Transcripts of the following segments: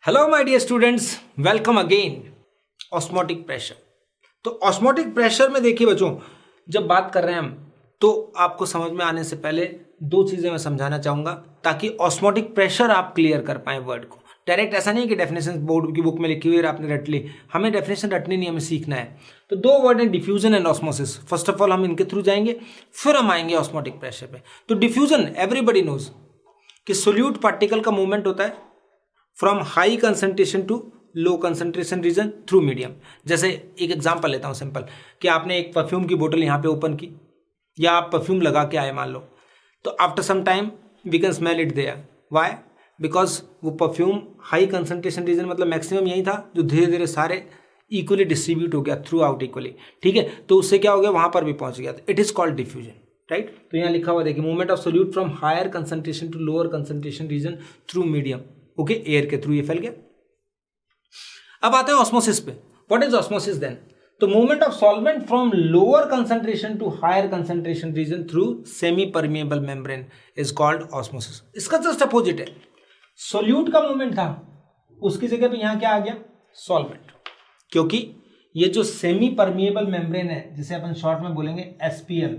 Hello my dear students, welcome again. Osmotic pressure. तो osmotic pressure में देखिए बच्चों, जब बात कर रहे हैं हम तो आपको समझ में आने से पहले दो चीजें मैं समझाना चाहूंगा ताकि ऑस्मोटिक प्रेशर आप क्लियर कर पाए वर्ड को। डायरेक्ट ऐसा नहीं है कि डेफिनेशन बोर्ड की बुक में लिखी हुई है आपने रट ली, हमें डेफिनेशन रटनी नहीं, हमें सीखना है। तो दो वर्ड हैं, diffusion and osmosis. First of all हम इनके थ्रू जाएंगे, फिर हम आएंगे ऑस्मोटिक प्रेशर पे। तो डिफ्यूजन एवरीबडी नोज कि सोल्यूट पार्टिकल का मूवमेंट होता है from high concentration to low concentration region through medium. जैसे एक एग्जांपल लेता हूं सिंपल, कि आपने एक परफ्यूम की बोतल यहां पे ओपन की या आप परफ्यूम लगा के आए मान लो, तो after some time we can smell it there. Why? Because वो परफ्यूम हाई कंसंट्रेशन रीजन मतलब मैक्सिमम यही था, जो धीरे धीरे सारे इक्वली डिस्ट्रीब्यूट हो गया थ्रू आउट इक्वली। ठीक है, तो उससे क्या हो गया, वहां पर भी पहुंच गया। It is called diffusion, right. तो यहाँ लिखा हुआ देखिए, movement of solute from higher concentration to lower concentration region through medium. Okay, air के थ्रू ये फैल गया। अब आते हैं ऑस्मोसिस पे। What is osmosis then? तो movement of solvent from lower concentration to higher concentration region through semi permeable membrane is called osmosis. इसका जस्ट अपोजिट है, सोल्यूट का मूवमेंट था, उसकी जगह पे यहां क्या आ गया, सॉल्वेंट। क्योंकि ये जो सेमी परमिएबल मेम्ब्रेन है, जिसे अपन शॉर्ट में बोलेंगे SPM,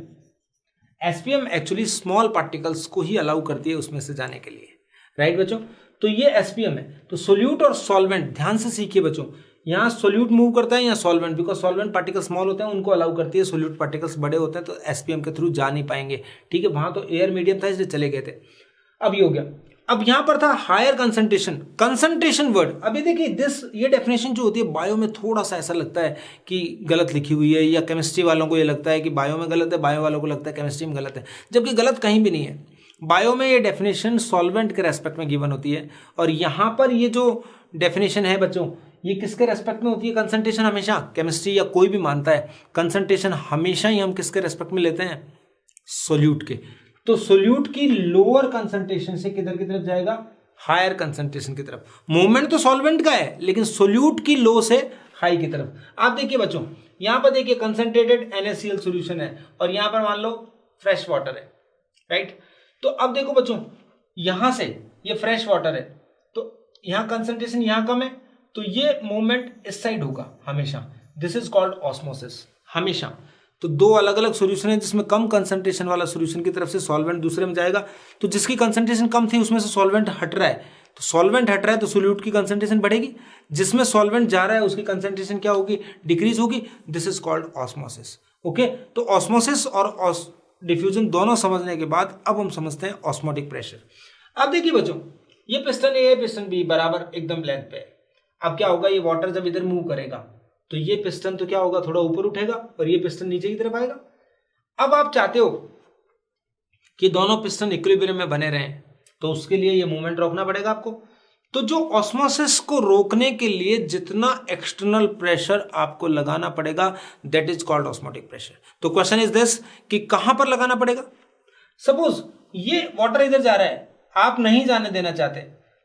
SPM actually small particles को ही अलाउ करती है उसमें से जाने के लिए, राइट बच्चों। तो ये एसपीएम है। तो सोल्यूट और सॉल्वेंट, ध्यान से सीखिए बच्चों, यहां सोल्यूट मूव करता है या solvent, because solvent particle small होते हैं उनको अलाउ करती है, सोल्यूट पार्टिकल्स बड़े होते हैं तो एसपीएम के थ्रू जा नहीं पाएंगे। ठीक है, वहां तो एयर मीडियम था इसलिए चले गए थे। अब ये हो गया। अब यहां पर था हायर कंसंट्रेशन, कंसंट्रेशन वर्ड। अभी देखिए ये डेफिनेशन जो होती है बायो में थोड़ा सा ऐसा लगता है कि गलत लिखी हुई है, या केमिस्ट्री वालों को ये लगता है कि बायो में गलत है, बायो वालों को लगता है केमिस्ट्री में गलत है, जबकि गलत कहीं भी नहीं है। बायो में ये डेफिनेशन सॉल्वेंट के रेस्पेक्ट में गिवन होती है, और यहां पर ये जो डेफिनेशन है बच्चों, ये किसके रेस्पेक्ट में होती है? कंसंट्रेशन हमेशा, केमिस्ट्री या कोई भी मानता है कंसंट्रेशन हमेशा ही हम किसके रेस्पेक्ट में लेते हैं? सोल्यूट के। तो सोल्यूट की लोअर कंसंट्रेशन से किधर की तरफ जाएगा? हायर कंसंट्रेशन की तरफ। मूवमेंट तो सॉल्वेंट का है, लेकिन सोल्यूट की लो से हाई की तरफ। आप देखिए बच्चों, यहां पर देखिए कंसंट्रेटेड NaCl सॉल्यूशन है, और यहां पर मान लो फ्रेश वाटर है, राइट। तो अब देखो बच्चों, यहां से ये फ्रेश वाटर है, तो यहां कंसंट्रेशन यहां कम है, तो ये मूवमेंट इस साइड होगा हमेशा। दिस इज कॉल्ड ऑस्मोसिस, हमेशा। तो दो अलग अलग सॉल्यूशन है, जिसमें कम कंसंट्रेशन वाला सॉल्यूशन की तरफ से सॉल्वेंट दूसरे में जाएगा, तो जिसकी कंसंट्रेशन कम थी उसमें से सॉल्वेंट हट रहा है, तो सॉल्वेंट हट रहा है तो सोल्यूट की कंसंट्रेशन बढ़ेगी, जिसमें सॉल्वेंट जा रहा है उसकी कंसंट्रेशन क्या होगी? डिक्रीज होगी। This is called osmosis. Okay, तो ऑस्मोसिस और डिफ्यूजन दोनों समझने के बाद अब हम समझते हैं ऑस्मोटिक प्रेशर। अब देखिए बच्चों, ये पिस्टन ए पिस्टन बी बराबर एकदम लेंथ पे है। अब क्या होगा, ये वाटर जब इधर मूव करेगा तो ये पिस्टन तो क्या होगा, थोड़ा ऊपर उठेगा, और ये पिस्टन नीचे की तरफ आएगा। अब आप चाहते हो कि दोनों पिस्टन इक्विलिब्रियम में बने रहें, तो उसके लिए ये मूवमेंट रोकना पड़ेगा आपको। तो जो ऑस्मोसिस को रोकने के लिए जितना एक्सटर्नल प्रेशर आपको लगाना पड़ेगा, that is called osmotic pressure. तो क्वेश्चन इज दिस कि कहां पर लगाना पड़ेगा? सपोज ये वाटर इधर जा रहा है, आप नहीं जाने देना चाहते,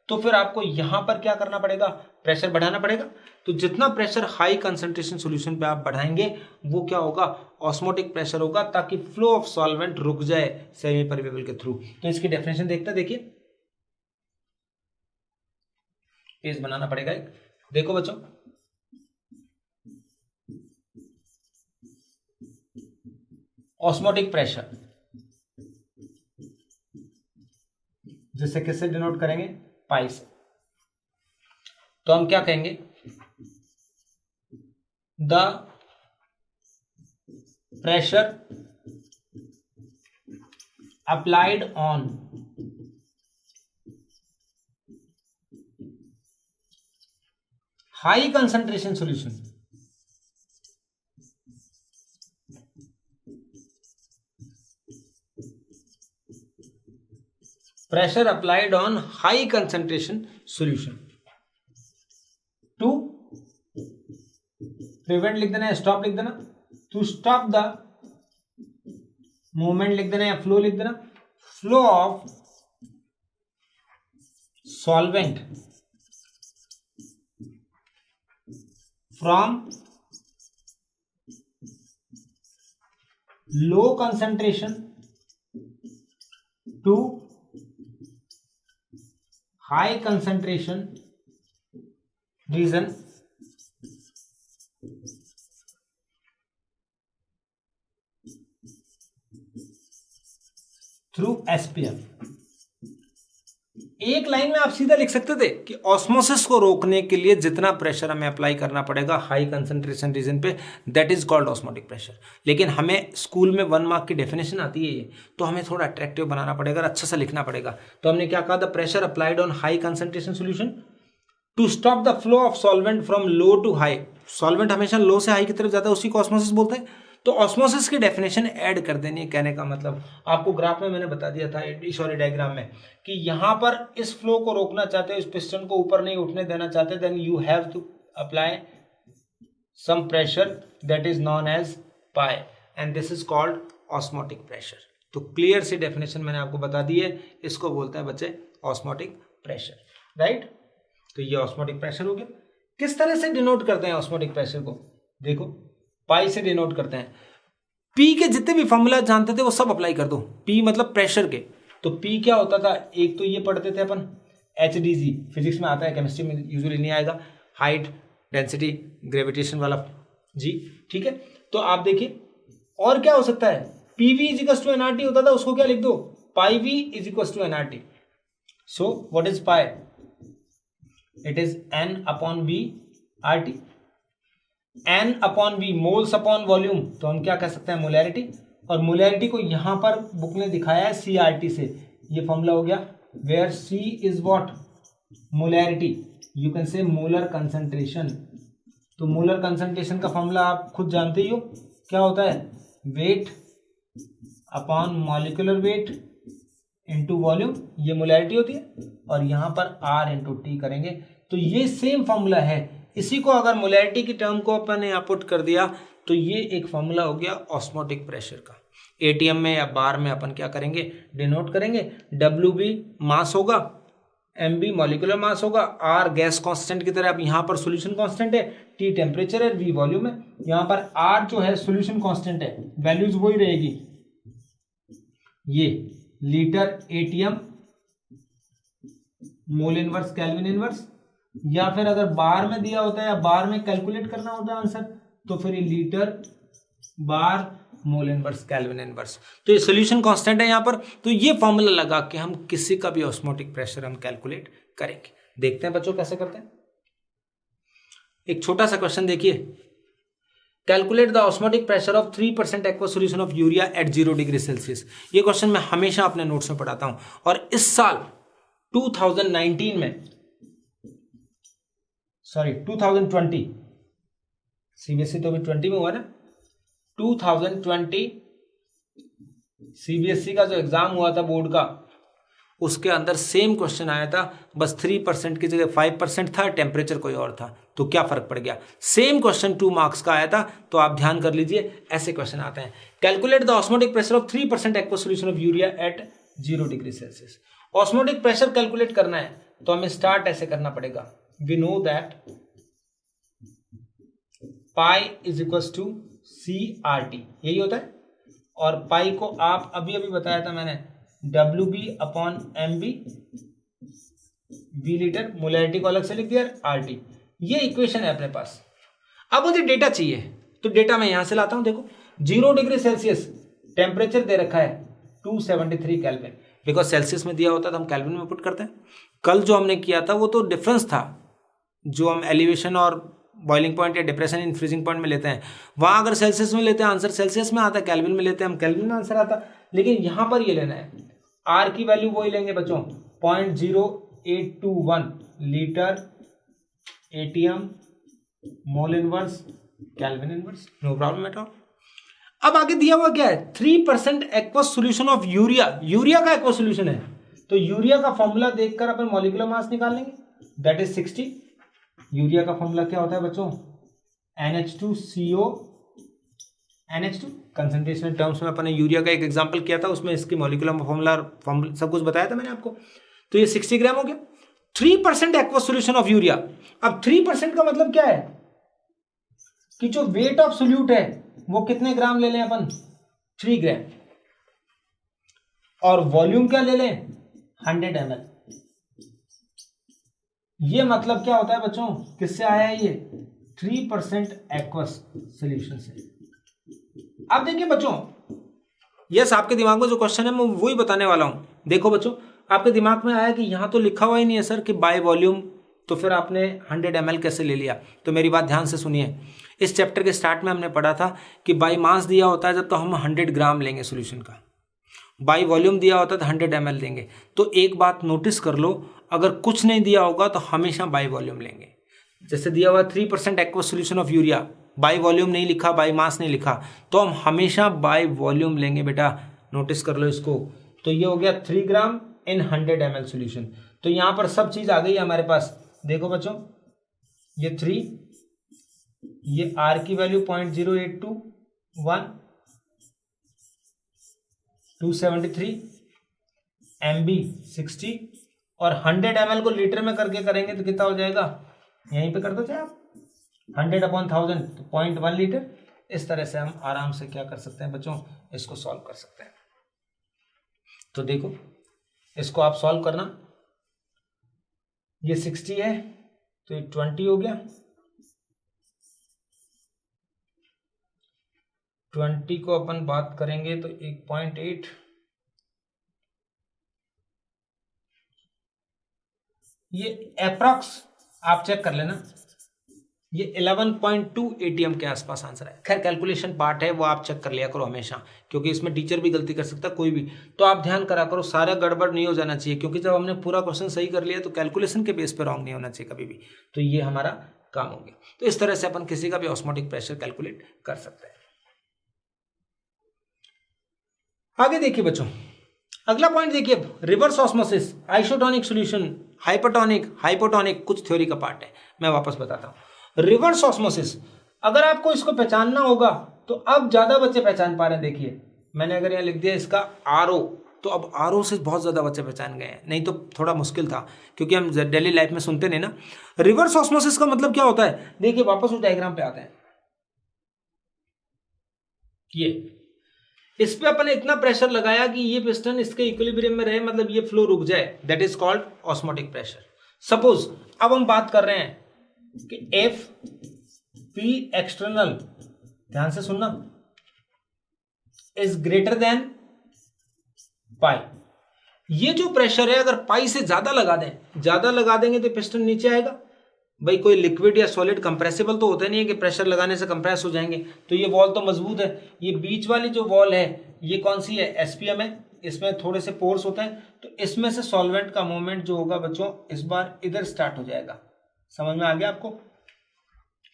तो फिर आपको यहां पर क्या करना पड़ेगा? प्रेशर बढ़ाना पड़ेगा। तो जितना प्रेशर हाई कंसंट्रेशन सॉल्यूशन पे आप बढ़ाएंगे, वो क्या होगा? ऑस्मोटिक प्रेशर होगा, ताकि फ्लो ऑफ सॉल्वेंट रुक जाए सेमी परमेबल के थ्रू। तो इसकी डेफिनेशन देखते हैं, देखिए पेज बनाना पड़ेगा एक। देखो बच्चों, ऑस्मोटिक प्रेशर जिसे किससे डिनोट करेंगे? पाई से। तो हम क्या कहेंगे? The pressure applied on high concentration solution, pressure applied on high concentration solution to prevent लिख देना, स्टॉप लिख देना, टू स्टॉप द मूवमेंट लिख देना, या फ्लो लिख देना, flow of solvent from low concentration to high concentration region through SPF. एक लाइन में आप सीधा लिख सकते थे कि ऑस्मोसिस को रोकने के लिए जितना प्रेशर हमें अप्लाई करना पड़ेगा हाई कंसंट्रेशन रीजन पे, that is called osmotic pressure. लेकिन हमें स्कूल में 1 मार्क की डेफिनेशन आती है ये, तो हमें थोड़ा अट्रैक्टिव बनाना पड़ेगा, अच्छा सा लिखना पड़ेगा। तो हमने क्या कहा, the pressure applied on high concentration solution to stop the flow of solvent from low to high. Solvent हमेशा लो से हाई की तरफ जाता है, उसी को ऑस्मोसिस बोलते हैं। तो ऑस्मोसिस की डेफिनेशन ऐड कर देनी है। कहने का मतलब आपको ग्राफ में मैंने बता दिया था, सॉरी डायग्राम में, कि यहां पर इस फ्लो को रोकना चाहते हो, इस पिस्टन को ऊपर नहीं उठने देना चाहते, then you have to apply some pressure that is known as pi and this is called osmotic pressure. तो क्लियर सी डेफिनेशन मैंने आपको बता दी है, इसको बोलते हैं बच्चे ऑस्मोटिक प्रेशर, राइट। तो ये ऑस्मोटिक प्रेशर हो गया। किस तरह से डिनोट करते हैं ऑस्मोटिक प्रेशर को, देखो पाई से डिनोट करते हैं। पी के जितने भी फॉर्मूला जानते थे वो सब अप्लाई कर दो। पी मतलब प्रेशर के, तो पी क्या होता था, एक तो ये पढ़ते थे अपन HDG, फिजिक्स में आता है, केमिस्ट्री में यूजुअली नहीं आएगा, हाइट डेंसिटी ग्रेविटेशन वाला जी, ठीक है। तो आप देखिए और क्या हो सकता है, PV इज टू NRT होता था, उसको क्या लिख दो, pi V is to NRT। So what is pi, it is N upon V RT। N upon V moles upon volume, तो हम क्या कह सकते हैं, मोलैरिटी। और मोलैरिटी को यहां पर बुक ने दिखाया है CRT से, ये फॉर्मूला हो गया, where C is what, molarity, you can say molar concentration. तो मोलर कंसंट्रेशन का फॉर्मूला आप खुद जानते ही हो, क्या होता है, weight upon molecular weight into volume, ये मोलैरिटी होती है, और यहां पर R इंटू T करेंगे। तो ये सेम फॉर्मूला है, इसी को अगर मोलैरिटी की टर्म को अपन ने यहाँ पुट कर दिया तो ये एक फॉर्मूला हो गया ऑस्मोटिक प्रेशर का। ATM में या बार में अपन क्या करेंगे, डिनोट करेंगे, WB मास होगा, MB मॉलिक्यूलर मास होगा, R गैस कांस्टेंट की तरह, अब यहाँ पर सॉल्यूशन कांस्टेंट है, T टेम्परेचर है, V वॉल्यूम है, यहाँ पर R जो है सॉल्यूशन कांस्टेंट है, वैल्यूज वही रहेगी, ये litre ATM mole inverse kelvin inverse, या फिर अगर बार में दिया होता है या बार में कैलकुलेट करना होता है आंसर, तो फिर ये लीटर बार मोल इनवर्स केल्विन इनवर्स। तो ये सॉल्यूशन कांस्टेंट है यहाँ पर, तो ये फॉर्मूला लगा के हम किसी का भी ऑस्मोटिक प्रेशर हम कैलकुलेट करेंगे। देखते हैं बच्चों कैसे करते हैं। एक छोटा सा क्वेश्चन देखिए, calculate the osmotic pressure of 3% aqua solution of urea at 0 degree Celsius. ये क्वेश्चन मैं हमेशा अपने नोट्स में पढ़ाता हूं, और इस साल 2019 में, सॉरी 2020, CBSE तो अभी 20 में हुआ ना, 2020 CBSE का जो एग्जाम हुआ था बोर्ड का, उसके अंदर सेम क्वेश्चन आया था, बस 3% की जगह 5% था, टेम्परेचर कोई और था, तो क्या फर्क पड़ गया। सेम क्वेश्चन 2 मार्क्स का आया था, तो आप ध्यान कर लीजिए, ऐसे क्वेश्चन आते हैं। Calculate the osmotic pressure of 3% aqua solution of urea at 0 degree Celsius. Osmotic pressure calculate करना है तो हमें स्टार्ट ऐसे करना पड़ेगा, we know that pi is equal to CRT, यही होता है। और पाई को आप अभी अभी बताया था मैंने, WB upon MB, V litre, molarity को अलग से लिख दिया, RT। ये इक्वेशन है अपने पास। अब मुझे डेटा चाहिए, तो डेटा मैं यहां से लाता हूं। देखो 0 डिग्री सेल्सियस टेम्परेचर दे रखा है 273 केल्विन, बिकॉज सेल्सियस में दिया होता तो हम केल्विन में पुट करते हैं। कल जो हमने किया था वो तो डिफरेंस था, जो हम एलिवेशन और बॉइलिंग पॉइंट या डिप्रेशन इन फ्रीजिंग पॉइंट में लेते हैं, वहां अगर सेल्सियस में लेते हैं आंसर सेल्सियस में आता है, केल्विन में लेते हैं हम केल्विन में आंसर आता। लेकिन यहां पर ये लेना है, आर की वैल्यू वही लेंगे बच्चों, 0.0821 litre ATM mole inverse kelvin inverse, no problem at all. अब आगे दिया हुआ क्या है, 3% aqueous solution of urea, urea का एक्वस सॉल्यूशन है, तो यूरिया का फॉर्मूला देखकर अपन मॉलिक्यूलर मास निकाल लेंगे, दैट इज 60। यूरिया का फॉर्मूला क्या होता है बच्चों, NH2CO NH2। कंसंट्रेशन टर्म्स में अपन ने यूरिया का एक एग्जांपल किया था, उसमें इसकी मॉलिक्यूलर फॉर्मूला सब कुछ बताया था मैंने आपको। तो ये 60 ग्राम हो गया, 3% एक्वस सॉल्यूशन ऑफ यूरिया। अब 3% का मतलब क्या है कि जो वेट ऑफ सोल्यूट है वो कितने ग्राम ले लें अपन, 3 ग्राम, और वॉल्यूम क्या ले लें, 100 ml। ये मतलब क्या होता है बच्चों, किससे आया है ये, 3% एक्वस सोल्यूशन से। अब देखिए बच्चों, यस आपके दिमाग में जो क्वेश्चन है मैं वही बताने वाला हूं। देखो बच्चों, आपके दिमाग में आया कि यहां तो लिखा हुआ ही नहीं है सर कि बाय वॉल्यूम, तो फिर आपने 100 ml कैसे ले लिया। तो मेरी बात ध्यान से सुनिए, इस चैप्टर के स्टार्ट में हमने पढ़ा था कि बाय मास दिया होता है जब तो हम 100 ग्राम लेंगे सोल्यूशन का, बाई वॉल्यूम दिया होता है तो 100 ml लेंगे। तो एक बात नोटिस कर लो, अगर कुछ नहीं दिया होगा तो हमेशा बाई वॉल्यूम लेंगे। जैसे दिया हुआ 3% aqueous solution of urea, by volume नहीं लिखा, बाई मास नहीं लिखा, तो हम हमेशा बाई वॉल्यूम लेंगे बेटा, नोटिस कर लो इसको। तो ये हो गया 3 ग्राम इन 100 ml सोल्यूशन। तो यहां पर सब चीज आ गई हमारे पास। देखो बच्चों, ये 3, ये आर की वैल्यू 0.0821, 273, MB 60, और 100 ml को लीटर में करके करेंगे तो कितना हो जाएगा, यहीं पे कर दो चाहे आप, 100/1000 तो 0.1 लीटर। इस तरह से हम आराम से क्या कर सकते हैं बच्चों, इसको सॉल्व कर सकते हैं। तो देखो, इसको आप सॉल्व करना, ये 60 है तो ये 20 हो गया, 20 को अपन बात करेंगे तो 1.8, ये अप्रॉक्स आप चेक कर लेना, ये 11.2 ATM के आसपास आंसर है। खैर कैलकुलेशन पार्ट है वो आप चेक कर लिया करो हमेशा, क्योंकि इसमें टीचर भी गलती कर सकता है, कोई भी। तो आप ध्यान करा करो, सारा गड़बड़ नहीं हो जाना चाहिए, क्योंकि जब हमने पूरा क्वेश्चन सही कर लिया तो कैलकुलेशन के बेस पे रॉन्ग नहीं होना चाहिए कभी भी। तो ये हमारा काम हो गया। तो इस तरह से अपन किसी का भी ऑस्मोटिक प्रेशर कैलकुलेट कर सकते हैं। आगे देखिए बच्चों, अगला पॉइंट देखिए, reverse osmosis, isotonic solution, hypertonic, hypotonic, कुछ थ्योरी का पार्ट है, मैं वापस बताता हूं। रिवर्स ऑस्मोसिस, अगर आपको इसको पहचानना होगा तो अब ज्यादा बच्चे पहचान पा रहे हैं। देखिए मैंने अगर यहां लिख दिया इसका RO, तो अब RO से बहुत ज्यादा बच्चे पहचान गए हैं, नहीं तो थोड़ा मुश्किल था, क्योंकि हम डेली लाइफ में सुनते नहीं ना। रिवर्स ऑस्मोसिस का मतलब क्या होता है, देखिए वापस उस डायग्राम पे आते हैं। ये इस पे अपन ने इतना प्रेशर लगाया कि ये पिस्टन इसके इक्विलिब्रियम में रहे, मतलब ये फ्लो रुक जाए, that is called osmotic pressure. Suppose अब हम बात कर रहे हैं कि एफ पी एक्सटर्नल, ध्यान से सुनना, इज ग्रेटर देन पाई। ये जो प्रेशर है अगर पाई से ज्यादा लगा दें, ज्यादा लगा देंगे तो पिस्टन नीचे आएगा। भाई कोई लिक्विड या सॉलिड कंप्रेसिबल तो होता नहीं है कि प्रेशर लगाने से कंप्रेस हो जाएंगे। तो ये वॉल तो मजबूत है, ये बीच वाली जो वॉल है ये कौन सी है, एसपीएम है, इसमें थोड़े से पोर्स होते हैं, तो इसमें से सॉल्वेंट का मूवमेंट जो होगा बच्चों इस बार इधर स्टार्ट हो जाएगा। समझ में आ गया आपको,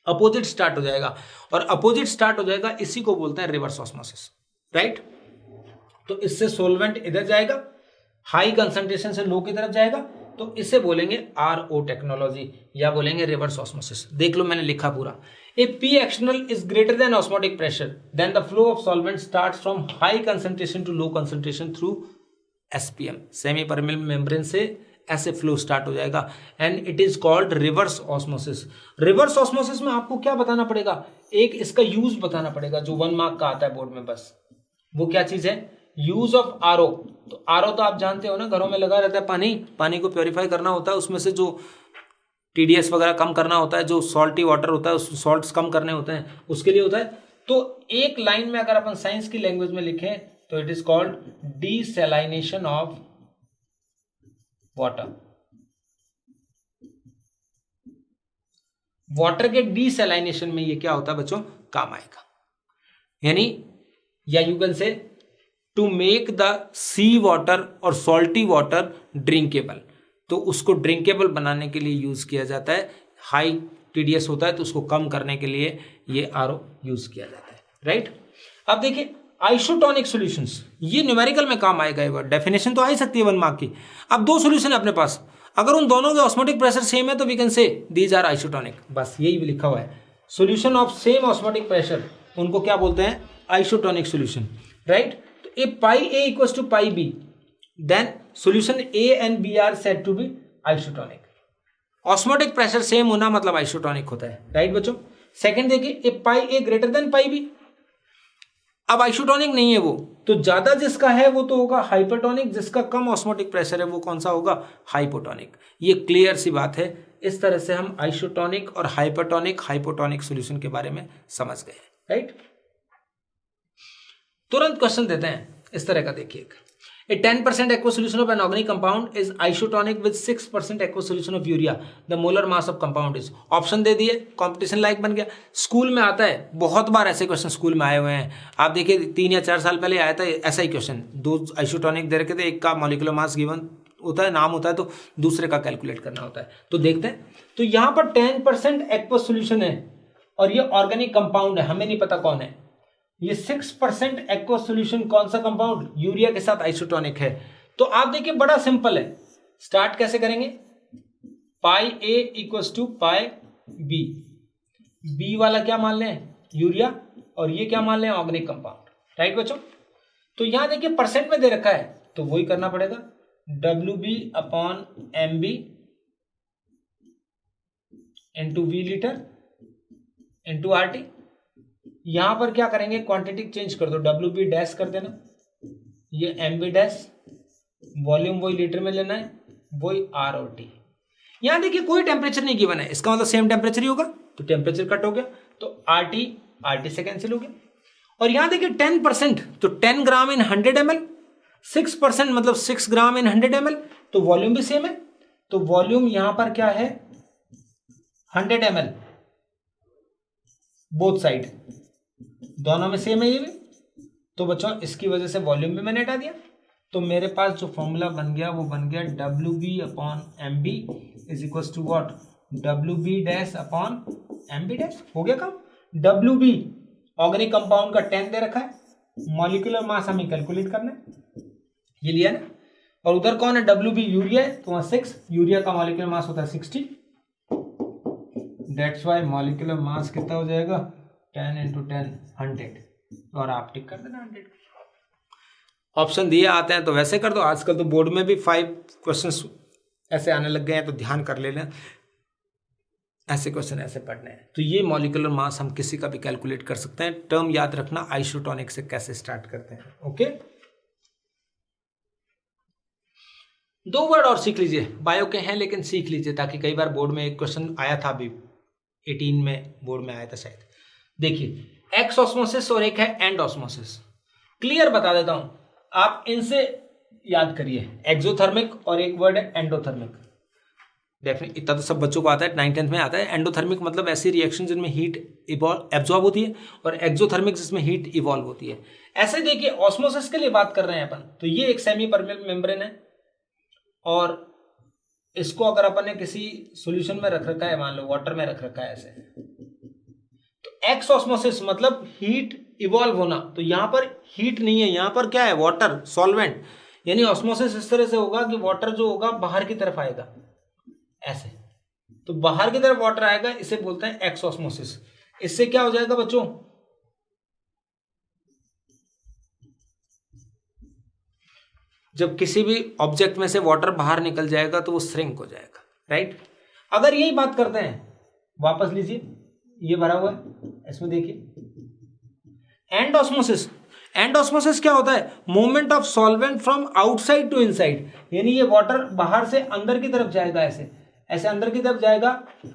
अपोजिट स्टार्ट हो जाएगा, और अपोजिट स्टार्ट हो जाएगा इसी को बोलते हैं रिवर्स ऑस्मोसिस, राइट। तो इससे सॉल्वेंट इधर जाएगा, हाई कंसंट्रेशन से लो की तरफ जाएगा, तो इसे बोलेंगे RO टेक्नोलॉजी या बोलेंगे रिवर्स ऑस्मोसिस। देख लो मैंने लिखा पूरा, if P external is greater than osmotic pressure then the flow of solvent starts from high concentration to low concentration through SPM, semi permeable membrane से ऐसे फ्लो स्टार्ट हो जाएगा, and it is called reverse osmosis. Reverse osmosis में आपको क्या बताना पड़ेगा, एक इसका यूज बताना पड़ेगा जो 1 मार्क का आता है बोर्ड में, बस वो क्या चीज है, यूज ऑफ RO। तो RO तो आप जानते हो ना, घरों में लगा रहता है पानी, पानी को प्योरीफाई करना होता है, उसमें से जो TDS वगैरह कम करना होता है, जो सॉल्टी वाटर होता है उस सॉल्ट्स कम करने होते हैं, उसके लिए होता है। तो एक लाइन में अगर अपन साइंस की लैंग्वेज में लिखें तो it is called desalination of water. Water के डीसैलाइनेशन में ये क्या होता है बच्चों, काम आएगा। यानी या you can say to make the sea water और सॉल्टी वाटर ड्रिंकेबल, तो उसको ड्रिंकेबल बनाने के लिए यूज किया जाता है। हाई TDS होता है तो उसको कम करने के लिए ये RO यूज किया जाता है, राइट। अब देखिए आइसोटोनिक सॉल्यूशंस, ये न्यूमेरिकल में काम आएगा, एक बार डेफिनेशन तो आ ही सकती है 1 मार्क की। अब 2 सॉल्यूशन है अपने पास, अगर उन दोनों के ऑस्मोटिक प्रेशर सेम है तो we can say these are isotonic, बस यही भी लिखा हुआ है। Solution of same osmotic pressure उनको क्या बोलते हैं, आइसोटोनिक सॉल्यूशन, राइट। तो if pi A equals to pi B then solution A and B are said to be isotonic। Osmotic pressure same होना मतलब आइसोटोनिक होता है, राइट बच्चों। सेकंड देखिए, if pi A greater than pi B, अब isotonic नहीं है वो, तो ज्यादा जिसका है वो तो होगा हाइपरटोनिक, जिसका कम ऑस्मोटिक प्रेशर है वो कौन सा होगा, हाइपोटोनिक। ये क्लियर सी बात है, इस तरह से हम आइसोटोनिक और हाइपरटोनिक हाइपोटोनिक सॉल्यूशन के बारे में समझ गए, राइट। तुरंत क्वेश्चन देते हैं इस तरह का, देखिए, A 10% aqueous solution of an organic compound is isotonic with 6% aqueous solution of urea. The molar mass of compound is. Option दे दिए, कंपटीशन लाइक बन गया। स्कूल में आता है, बहुत बार ऐसे क्वेश्चन स्कूल में आए हुए हैं। आप देखिए 3 या 4 साल पहले आया था ऐसा ही क्वेश्चन, 2 आइसोटोनिक दे रखे थे, एक का मॉलिक्यूलर मास गिवन होता है, नाम होता है, तो दूसरे का कैलकुलेट करना होता है। तो देखते हैं, तो यहाँ पर 10% एक्वस सोल्यूशन है और ये ऑर्गेनिक कंपाउंड है, हमें नहीं पता कौन है। ये 6% एक्वस सॉल्यूशन कौन सा कंपाउंड, यूरिया के साथ आइसोटोनिक है। तो आप देखिए बड़ा सिंपल है, स्टार्ट कैसे करेंगे, pi A equals to pi B, B वाला क्या मान लें, यूरिया, और ये क्या मान लें, ऑर्गेनिक कंपाउंड, राइट बच्चों। तो यहां देखिए परसेंट में दे रखा है, तो वही करना पड़ेगा, WB upon MB into V litre into RT। यहां पर क्या करेंगे, क्वांटिटी चेंज कर दो, WB डैश कर देना, ये MB डैश, वॉल्यूम वही लीटर में लेना है, वही R और T। यहां देखिए कोई टेम्परेचर नहीं गिवन है, इसका मतलब सेम टेम्परेचर ही होगा, तो टेम्परेचर कट हो गया, तो RT से कैंसिल हो गया। और यहां देखिए 10%, तो 10 ग्राम इन 100 ml, 6% मतलब 6 ग्राम इन 100 ml, तो वॉल्यूम भी सेम है, तो वॉल्यूम यहां पर क्या है, 100 ml, बोथ साइड, दोनों में सेम है ये भी। तो बच्चों इसकी वजह से वॉल्यूम भी मैंने हटा दिया, तो मेरे पास जो फॉर्मूला बन गया वो बन गया WB upon MB is equal to what, WB dash upon MB dash. हो गया काम। WB ऑर्गेनिक कंपाउंड का 10 दे रखा है, मॉलिक्यूलर मास हमें कैलकुलेट करना है, ये लिया ना, और उधर कौन है, WB यूरिया है, तो वहां 6, यूरिया का मॉलिक्यूलर मास होता है 60, दैट्स वाई मॉलिक्यूलर मास कितना हो जाएगा, 10 इंटू 10 100, और आप टिक कर देना 100। ऑप्शन दिए आते हैं तो वैसे कर दो, आजकल तो बोर्ड में भी 5 क्वेश्चंस ऐसे आने लग गए हैं, तो ध्यान कर लेना, ऐसे क्वेश्चन ऐसे पढ़ने हैं। तो ये मॉलिक्यूलर मास हम किसी का भी कैलकुलेट कर सकते हैं। टर्म याद रखना, आइसोटोनिक से कैसे स्टार्ट करते हैं, ओके। 2 वर्ड और सीख लीजिए, बायो के हैं लेकिन सीख लीजिए, ताकि कई बार बोर्ड में एक क्वेश्चन आया था, अभी 18 में बोर्ड में आया था शायद। देखिए एक्स ऑस्मोसिस और एक है एंड ऑस्मोसिस, क्लियर बता देता हूं, आप इनसे याद करिए, एक्सोथर्मिक और एक वर्ड है एंडोथर्मिक। डेफिनेट इतना तो सब बच्चों को आता है, 9th 10th में आता है। एंडोथर्मिक मतलब ऐसी रिएक्शन जिनमें हीट एब्जॉर्ब होती है, और एक्सोथर्मिक जिसमें हीट इवॉल्व होती है। ऐसे देखिए ऑस्मोसिस के लिए बात कर रहे हैं अपन, तो ये एक सेमी परमेबल मेम्ब्रेन है, और इसको अगर अपन ने किसी सॉल्यूशन में रख रखा है, मान लो वाटर में रख रखा है ऐसे, तो एक्स ऑस्मोसिस मतलब हीट इवॉल्व होना, तो यहां पर हीट नहीं है, यहां पर क्या है, वाटर सॉल्वेंट, यानी ऑस्मोसिस इस तरह से होगा कि वाटर जो होगा बाहर की तरफ आएगा ऐसे, तो बाहर की तरफ वाटर आएगा, इसे बोलते हैं एक्स ऑस्मोसिस। इससे क्या हो जाएगा बच्चों, जब किसी भी ऑब्जेक्ट में से वाटर बाहर निकल जाएगा तो वो श्रिंक हो जाएगा, राइट। अगर यही बात करते हैं, वापस लीजिए, ये भरा हुआ है, इसमें देखिए एंड ऑस्मोसिस। एंड ऑस्मोसिस क्या होता है, movement of solvent from outside to inside, यानी ये वाटर बाहर से अंदर की तरफ जाएगा, ऐसे ऐसे अंदर की तरफ जाएगा,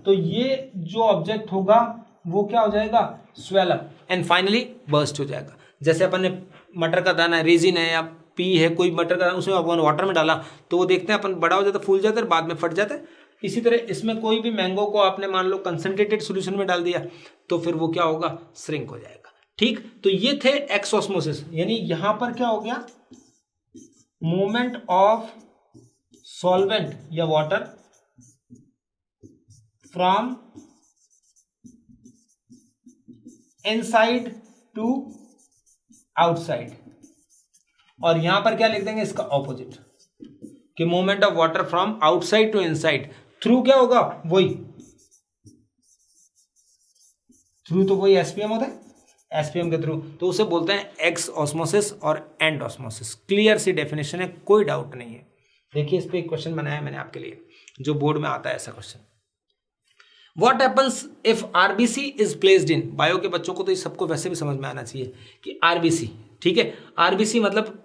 तो ये जो ऑब्जेक्ट होगा वो क्या हो जाएगा, swell up and finally burst हो जाएगा। जैसे अपन ने मटर का दाना, रेजिन है या पी है कोई मटर का, उसमें अपन वाटर में डाला तो वो देखते हैं अपन बड़ा हो जाता है, फूल जाता है, बाद में फट जाता है। इसी तरह इसमें कोई भी मैंगो को आपने मान लो कंसंट्रेटेड सॉल्यूशन में डाल दिया, तो फिर वो क्या होगा, श्रिंक हो जाएगा, ठीक। तो ये थे एक्स ऑस्मोसिस, यानी यहां पर क्या हो गया, मूवमेंट ऑफ सॉल्वेंट या water from inside to outside, और यहां पर क्या लिख देंगे, इसका ऑपोजिट, कि movement of water from outside to inside, through क्या होगा, वही थ्रू, तो वही एसपीएम होता है, एसपीएम के थ्रू, तो उसे बोलते हैं एक्स ऑस्मोसिस और एंड ऑस्मोसिस। क्लियर सी डेफिनेशन है, कोई डाउट नहीं है। देखिए इस पे एक क्वेश्चन बनाया मैंने आपके लिए, जो बोर्ड में आता है ऐसा question, what happens if RBC is placed in, bio के बच्चों को तो ये सबको वैसे भी समझ में आना चाहिए कि आरबीसी, ठीक है, आरबीसी मतलब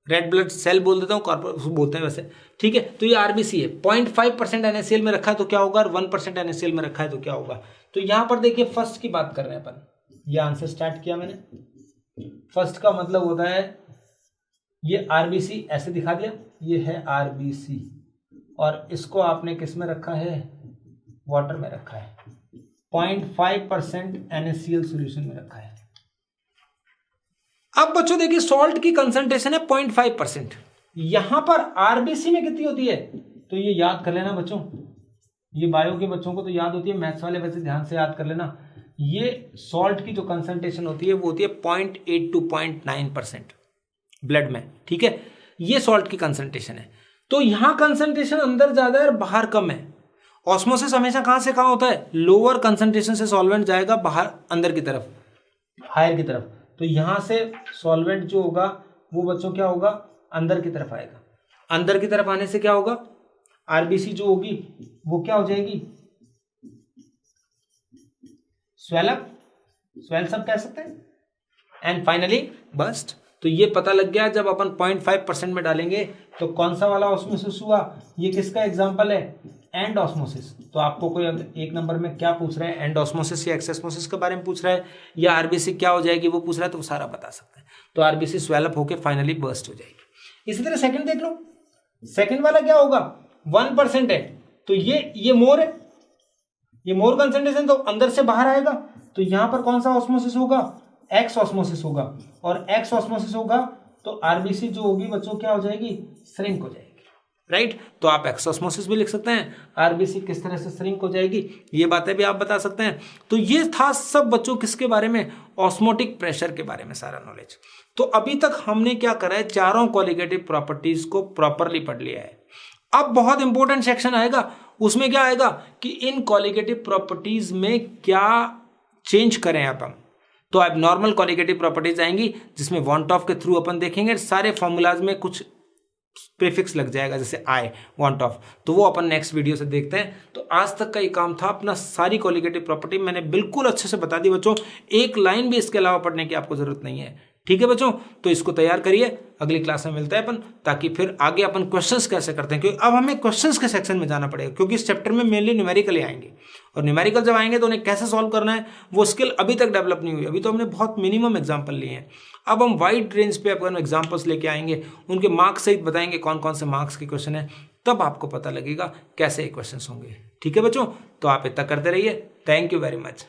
रेड ब्लड सेल बोल देता हूँ, कॉर्पस बोलते हैं वैसे, ठीक है। तो ये आरबीसी है, 0.5% NaCl में रखा है तो क्या होगा, और 1% NaCl में रखा है तो क्या होगा। तो यहां पर देखिए फर्स्ट की बात कर रहे हैं अपन, ये आंसर स्टार्ट किया मैंने। फर्स्ट का मतलब होता है ये आरबीसी ऐसे दिखा दिया, ये है आरबीसी, और इसको आपने किस में रखा है, वाटर में रखा है, 0.5% NaCl सॉल्यूशन में रखा है। अब बच्चों देखिए सॉल्ट की कंसंट्रेशन है 0.5%, यहां पर आरबीसी में कितनी होती है, तो ये याद कर लेना बच्चों, ये बायो के बच्चों को तो याद होती है, मैथ्स वाले वैसे ध्यान से याद कर लेना। ये सॉल्ट की जो कंसंट्रेशन होती है वो होती है 0.8 to 0.9% ब्लड में, ठीक है। ये सॉल्ट की कंसंट्रेशन है। तो यहां कंसंट्रेशन अंदर ज्यादा है और बाहर कम है। ऑस्मोसिस हमेशा कहां से कहां होता है, लोअर कंसंट्रेशन से सॉल्वेंट जाएगा बाहर अंदर की तरफ, हायर की तरफ। तो यहां से सॉल्वेंट जो होगा वो बच्चों क्या होगा, अंदर की तरफ आएगा। अंदर की तरफ आने से क्या होगा, आरबीसी जो होगी वो क्या हो जाएगी, स्वेलअप, स्वेल्सअप कह सकते हैं, एंड फाइनली बस्ट। तो ये पता लग गया जब अपन 0.5% में डालेंगे तो कौन सा वाला ऑस्मोसिस हुआ, ये किसका एग्जांपल है, एंड ऑस्मोसिस। तो आपको कोई एक नंबर में क्या पूछ रहा है, एंड ऑस्मोसिस या एक्सोस्मोसिस के बारे में पूछ रहा है, या आरबीसी क्या हो जाएगी वो पूछ रहा है, तो वो सारा बता सकते हैं। तो आरबीसी स्वेलअप होकर फाइनली बर्स्ट हो जाएगी। इसी तरह सेकंड देख लो, सेकंड वाला क्या होगा, 1% है, तो ये मोर है, ये मोर कंसंट्रेशन, तो अंदर से बाहर आएगा। तो यहां पर कौन सा ऑस्मोसिस होगा, एक्स ऑस्मोसिस होगा, और एक्स ऑस्मोसिस होगा तो आरबीसी जो होगी बच्चों क्या हो जाएगी, श्रिंक हो जाएगी, राइट। तो आप एक्स ऑस्मोसिस भी लिख सकते हैं, आरबीसी किस तरह से श्रिंक हो जाएगी ये बातें भी आप बता सकते हैं। तो ये था सब बच्चों किसके बारे में, ऑस्मोटिक प्रेशर के बारे में सारा नॉलेज। तो अभी तक हमने क्या करा है, चारों क्वालिटेटिव प्रॉपर्टीज को प्रॉपरली पढ़ लिया है। अब बहुत इंपॉर्टेंट सेक्शन आएगा, उसमें क्या आएगा कि इन क्वालिटेटिव प्रॉपर्टीज में क्या चेंज करें अपन। तो अब नॉर्मल क्वालिटेटिव प्रॉपर्टीज आएंगी जिसमें वांट ऑफ के थ्रू अपन देखेंगे, सारे फॉर्मूलाज में कुछ प्रीफिक्स लग जाएगा जैसे आई, वांट ऑफ, तो वो अपन नेक्स्ट वीडियो से देखते हैं। तो आज तक का ये काम था अपना, सारी क्वालिटेटिव प्रॉपर्टी मैंने बिल्कुल अच्छे से बता दी बच्चों, एक लाइन भी इसके अलावा पढ़ने की आपको जरूरत नहीं है, ठीक है बच्चों। तो इसको तैयार करिए, अगली क्लास में मिलते हैं अपन, ताकि फिर आगे अपन क्वेश्चंस कैसे करते हैं, क्योंकि अब हमें क्वेश्चंस के सेक्शन में जाना पड़ेगा, क्योंकि इस चैप्टर में मेनली न्यूमेरिकल ही आएंगे, और न्यूमेरिकल जब आएंगे तो उन्हें कैसे सॉल्व करना है वो स्किल अभी तक डेवलप नहीं हुई। अभी तो हमने बहुत मिनिमम एग्जाम्पल लिए हैं, अब हम वाइड रेंज पे अपन एग्जाम्पल्स लेके आएंगे, उनके मार्क्स सहित बताएंगे कौन कौन से मार्क्स के क्वेश्चन है, तब आपको पता लगेगा कैसे ये क्वेश्चन होंगे, ठीक है बच्चों। तो आप इतना करते रहिए, थैंक यू वेरी मच।